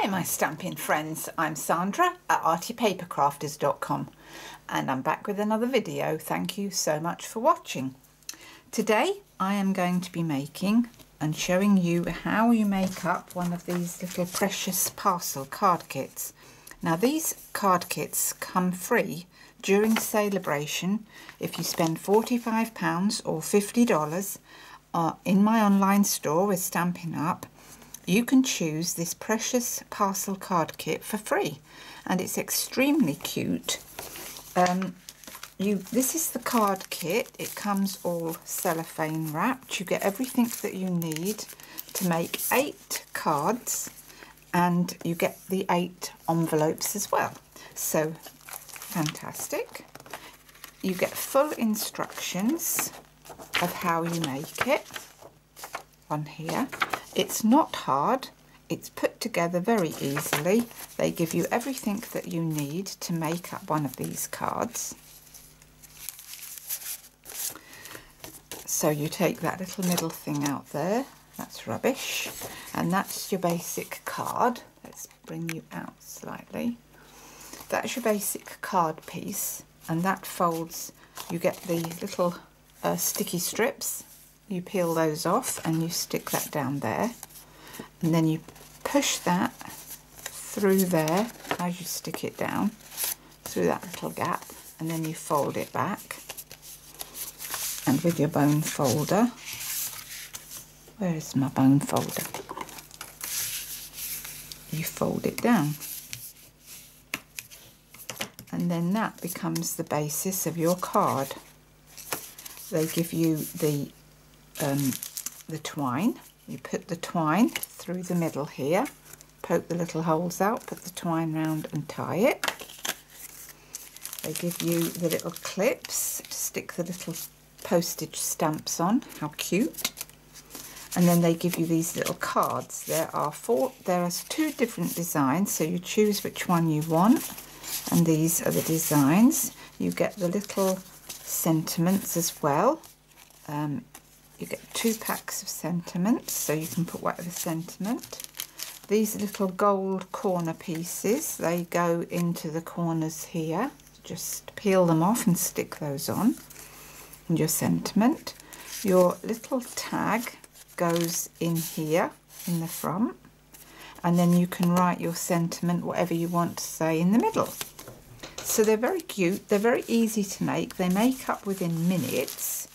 my Stampin' friends, I'm Sandra at Artypapercrafters.com and I'm back with another video. Thank you so much for watching. Today I am going to be making and showing you how you make up one of these little precious parcel card kits. Now these card kits come free during Celebration if you spend £45 or $50 in my online store with Stampin' Up. You can choose this precious parcel card kit for free and it's extremely cute. This is the card kit. It comes all cellophane wrapped. You get everything that you need to make 8 cards and you get the 8 envelopes as well. So fantastic. You get full instructions of how you make it on here. It's not hard, it's put together very easily. They give you everything that you need to make up one of these cards. So you take that little middle thing out there, that's rubbish, and that's your basic card. Let's bring you out slightly. That's your basic card piece, and that folds. You get the little sticky strips. You peel those off and you stick that down there, and then you push that through there as you stick it down through that little gap, and then you fold it back, and with your bone folder, where is my bone folder, you fold it down, and then that becomes the basis of your card. They give you the twine. You put the twine through the middle here, poke the little holes out, put the twine round and tie it. They give you the little clips to stick the little postage stamps on. How cute. And then they give you these little cards. There are 2 different designs, so you choose which one you want, and these are the designs. You get the little sentiments as well. You get 2 packs of sentiments, so you can put whatever sentiment. These little gold corner pieces, they go into the corners here. Just peel them off and stick those on. And your sentiment. Your little tag goes in here in the front, and then you can write your sentiment, whatever you want to say, in the middle. So they're very cute, they're very easy to make, they make up within minutes.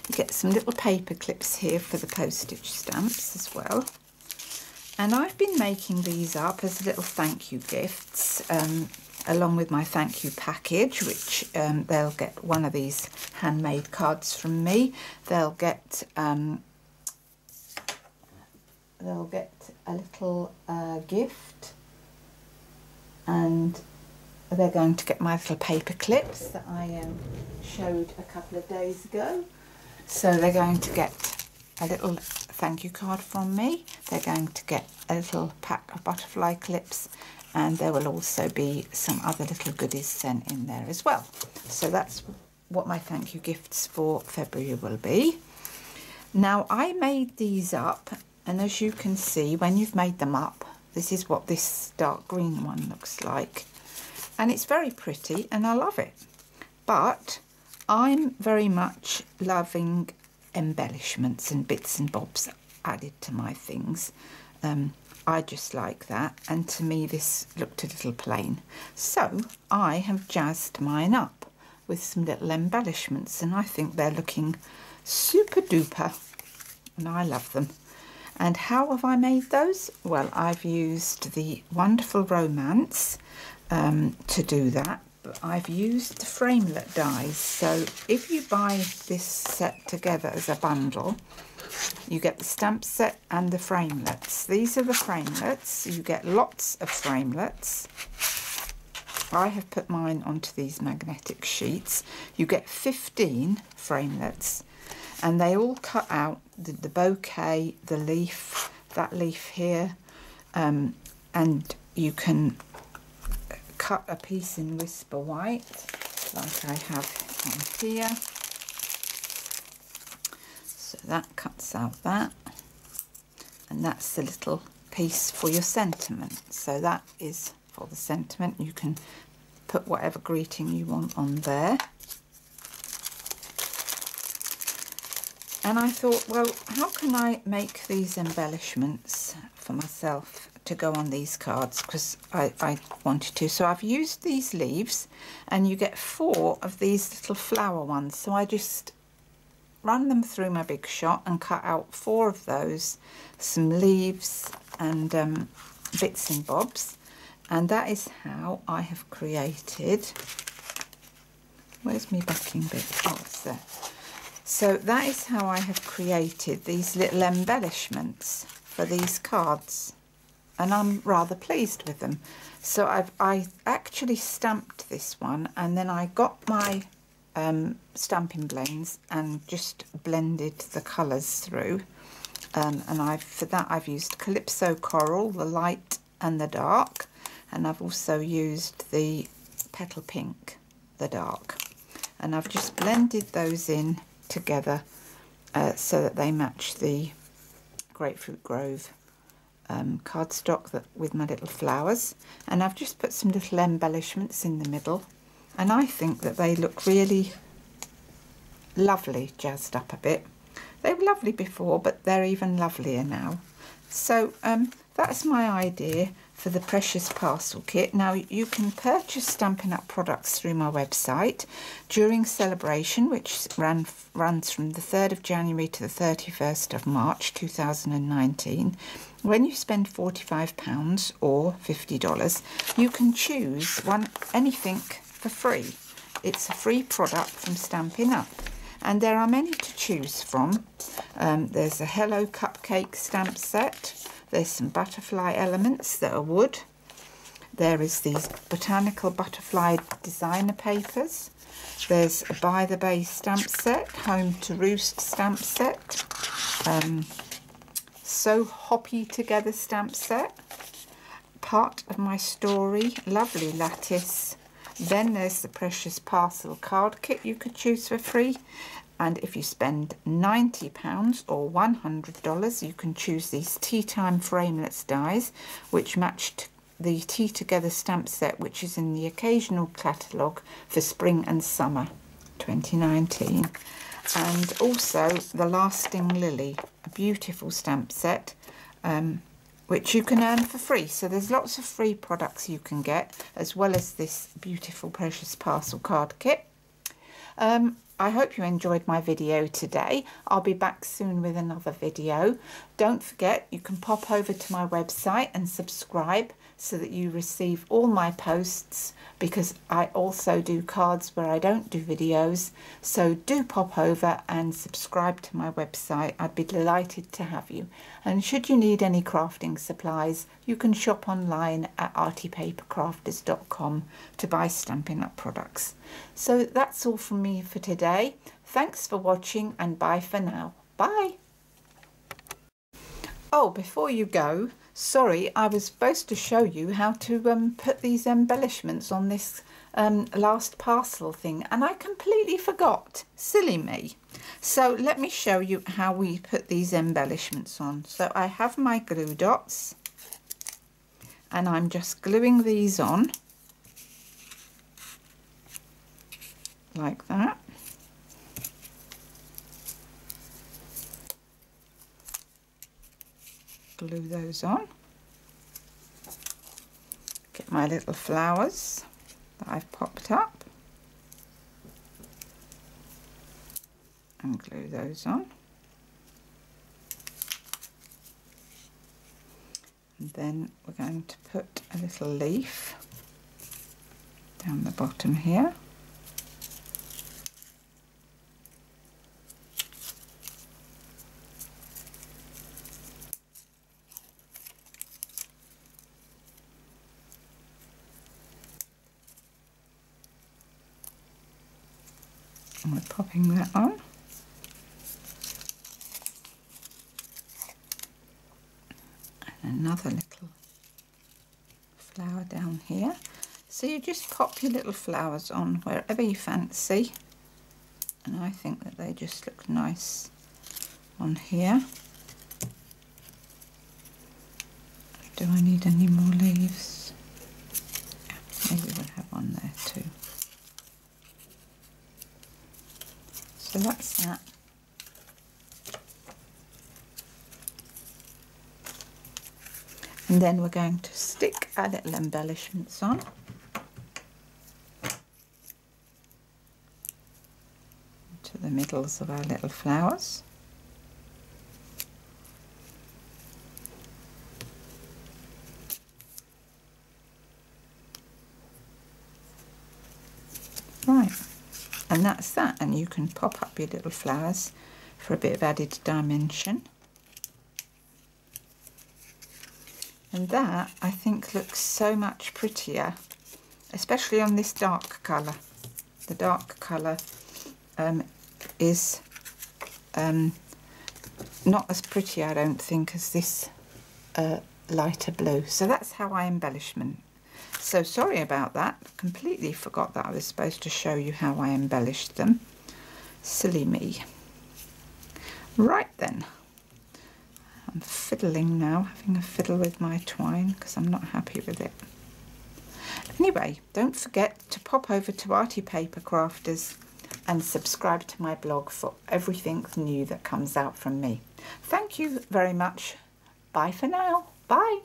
You get some little paper clips here for the postage stamps as well. And I've been making these up as little thank you gifts, along with my thank you package, which they'll get one of these handmade cards from me. They'll get a little gift, and they're going to get my little paper clips that I showed a couple of days ago. So they're going to get a little thank you card from me. They're going to get a little pack of butterfly clips, and there will also be some other little goodies sent in there as well. So that's what my thank you gifts for February will be. Now I made these up, and as you can see, when you've made them up, this is what this dark green one looks like, and it's very pretty and I love it. But I'm very much loving embellishments and bits and bobs added to my things. I just like that, and to me this looked a little plain. So I have jazzed mine up with some little embellishments, and I think they're looking super duper and I love them. And how have I made those? Well, I've used the Wonderful Romance to do that. But I've used the framelit dies. So if you buy this set together as a bundle, you get the stamp set and the framelets. These are the framelets. You get lots of framelets. I have put mine onto these magnetic sheets. You get 15 framelets, and they all cut out the bouquet, the leaf, that leaf here, and you can cut a piece in Whisper White like I have on here. So that cuts out that, and that's the little piece for your sentiment. So that is for the sentiment. You can put whatever greeting you want on there. And I thought, well, how can I make these embellishments for myself to go on these cards, because I wanted to. So I've used these leaves, and you get 4 of these little flower ones. So I just run them through my Big Shot and cut out 4 of those, some leaves and bits and bobs. And that is how I have created, where's my backing bit? Oh, it's there. So that is how I have created these little embellishments for these cards, and I'm rather pleased with them. So I actually stamped this one, and then I got my stamping blends and just blended the colours through, and for that I've used Calypso Coral, the light and the dark, and I've also used the Petal Pink, the dark, and I've just blended those in together so that they match the Grapefruit Grove cardstock with my little flowers. And I've just put some little embellishments in the middle, and I think that they look really lovely, jazzed up a bit. They were lovely before, but they're even lovelier now. So that's my idea for the Precious Parcel Kit. Now you can purchase Stampin' Up products through my website during celebration, which runs from the 3rd of January to the 31st of March 2019. When you spend £45 or $50, you can choose anything for free. It's a free product from Stampin' Up, and there are many to choose from. There's a Hello Cupcake stamp set. There's some butterfly elements that are wood. There is these botanical butterfly designer papers. There's a By the Bay stamp set, Home to Roost stamp set, So Hoppy Together stamp set, Part of My Story, lovely lattice. Then there's the Precious Parcel card kit you could choose for free. And if you spend £90 or $100, you can choose these Tea Time Framelits dies, which matched the Tea Together stamp set, which is in the occasional catalogue for spring and summer 2019. And also the Lasting Lily, a beautiful stamp set, which you can earn for free. So there's lots of free products you can get, as well as this beautiful Precious Parcel card kit. I hope you enjoyed my video today. I'll be back soon with another video. Don't forget, you can pop over to my website and subscribe so that you receive all my posts, because I also do cards where I don't do videos. So do pop over and subscribe to my website. I'd be delighted to have you. And should you need any crafting supplies, you can shop online at Artypapercrafters.com to buy Stampin' Up products. So that's all from me for today. Thanks for watching, and bye for now. Bye. Oh, before you go, sorry, I was supposed to show you how to put these embellishments on this last parcel thing, and I completely forgot. Silly me. So let me show you how we put these embellishments on. So I have my glue dots, and I'm just gluing these on like that. Glue those on. Get my little flowers that I've popped up and glue those on. And then we're going to put a little leaf down the bottom here. And we're popping that on. And another little flower down here. So you just pop your little flowers on wherever you fancy. And I think that they just look nice on here. Do I need any more leaves? Maybe we'll have one there too. So that's that. And then we're going to stick our little embellishments on. To the middles of our little flowers. Right, and that's that, and you can pop up your little flowers for a bit of added dimension. And that, I think, looks so much prettier, especially on this dark colour. The dark colour is not as pretty, I don't think, as this lighter blue. So that's how I embellish them. So sorry about that, completely forgot that I was supposed to show you how I embellished them. Silly me. Right then, I'm fiddling now, having a fiddle with my twine because I'm not happy with it. Anyway, don't forget to pop over to Artypapercrafters and subscribe to my blog for everything new that comes out from me. Thank you very much. Bye for now. Bye.